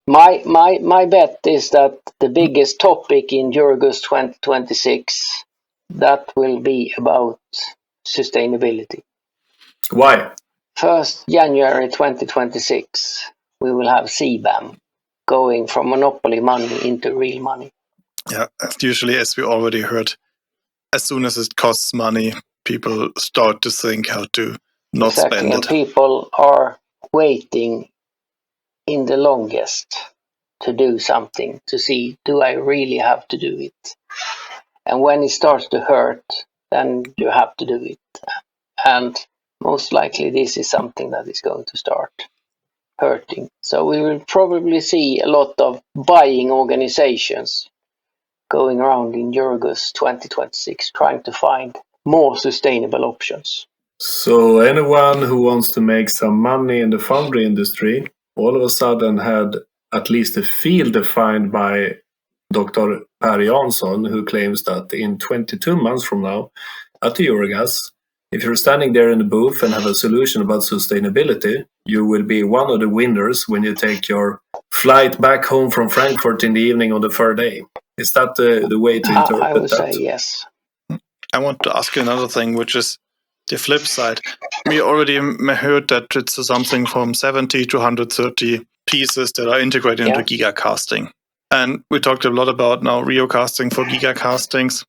My bet is that the biggest topic in Eurogust 2026 that will be about sustainability. Why? 1st January 2026, we will have CBAM going from monopoly money into real money. Yeah, usually, as we already heard, as soon as it costs money, people start to think how to not spend And it. people are waiting in the longest to do something, to see, do I really have to do it? And when it starts to hurt, then you have to do it. And most likely this is something that is going to start hurting. So we will probably see a lot of buying organizations going around in Eurogust 2026 trying to find more sustainable options. So anyone who wants to make some money in the foundry industry all of a sudden had at least a field defined by Dr. Per Jansson, who claims that in 22 months from now at the Eurogas, if you're standing there in the booth and have a solution about sustainability, you will be one of the winners when you take your flight back home from Frankfurt in the evening on the third day. Is that the way to interpret I would that? say yes. I want to ask you another thing, which is the flip side. We already heard that it's something from 70 to 130 pieces that are integrated into Gigacasting. And we talked a lot about now Rheocasting for Gigacastings.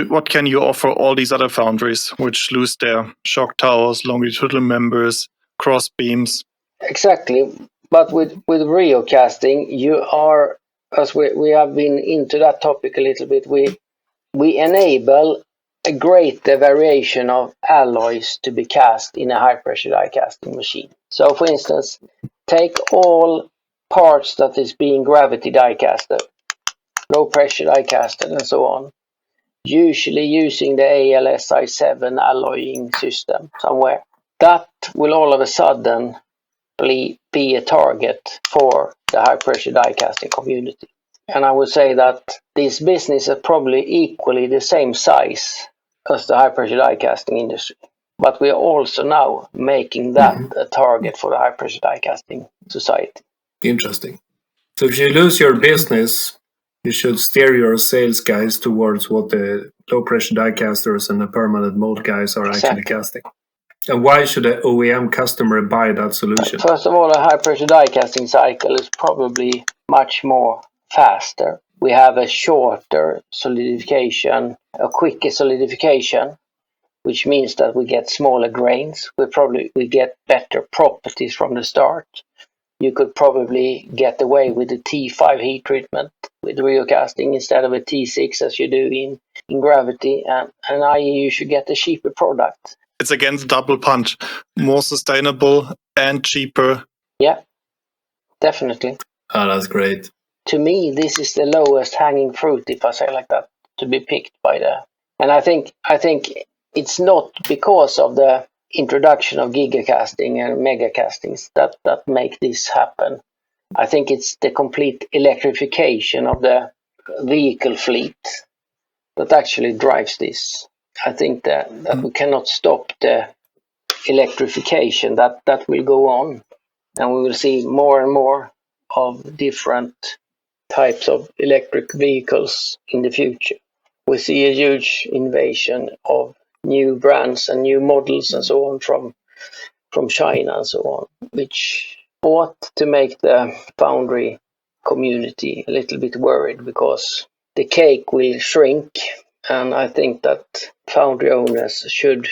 What can you offer all these other foundries which lose their shock towers, longitudinal members, cross beams? Exactly. But with Rheocasting, you are, as we have been into that topic a little bit, we enable a greater variation of alloys to be cast in a high-pressure die-casting machine. So, for instance, take all parts that is being gravity die-casted, low-pressure die-casted, and so on, usually using the ALSI7 alloying system somewhere. That will all of a sudden be a target for the high-pressure die-casting community. And I would say that this business is probably equally the same size as the high-pressure die-casting industry. But we are also now making that a target for the high-pressure die-casting society. Interesting. So if you lose your business, you should steer your sales guys towards what the low-pressure die-casters and the permanent mold guys are actually casting. And why should an OEM customer buy that solution? First of all, a high-pressure die-casting cycle is probably much more faster. We have a shorter solidification, a quicker solidification, which means that we get smaller grains. We get better properties from the start. You could probably get away with the T5 heat treatment with Rheocasting instead of a T6 as you do in gravity, and i.e. you should get a cheaper product. It's again the double punch, more sustainable and cheaper. Yeah, definitely. Oh, that's great. To me, this is the lowest hanging fruit, if I say like that, to be picked by the. And I think it's not because of the introduction of gigacasting and megacastings that make this happen. I think it's the complete electrification of the vehicle fleet that actually drives this. I think that we cannot stop the electrification that will go on, and we will see more and more of different types of electric vehicles in the future. We see a huge invasion of new brands and new models and so on from China and so on, which ought to make the foundry community a little bit worried, because the cake will shrink, and I think that foundry owners should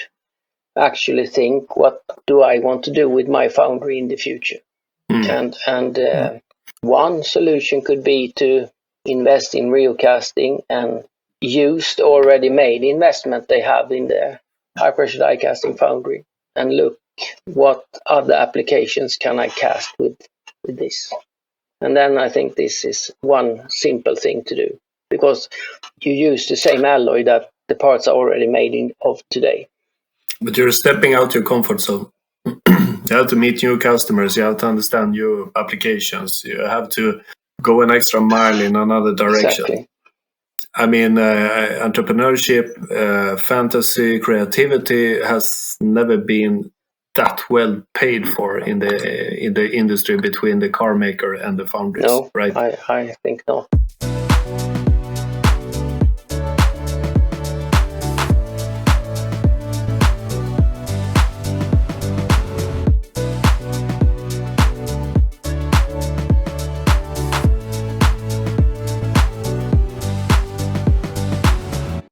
actually think, what do I want to do with my foundry in the future? And one solution could be to invest in Rheocasting and use the already made investment they have in the high-pressure die-casting foundry and look what other applications can I cast with this. And then I think this is one simple thing to do, because you use the same alloy that the parts are already made of today. But you're stepping out your comfort zone. You have to meet new customers. You have to understand new applications. You have to go an extra mile in another direction. Exactly. I mean, entrepreneurship, fantasy, creativity has never been that well paid for in the industry between the car maker and the foundries, No, right? I think not.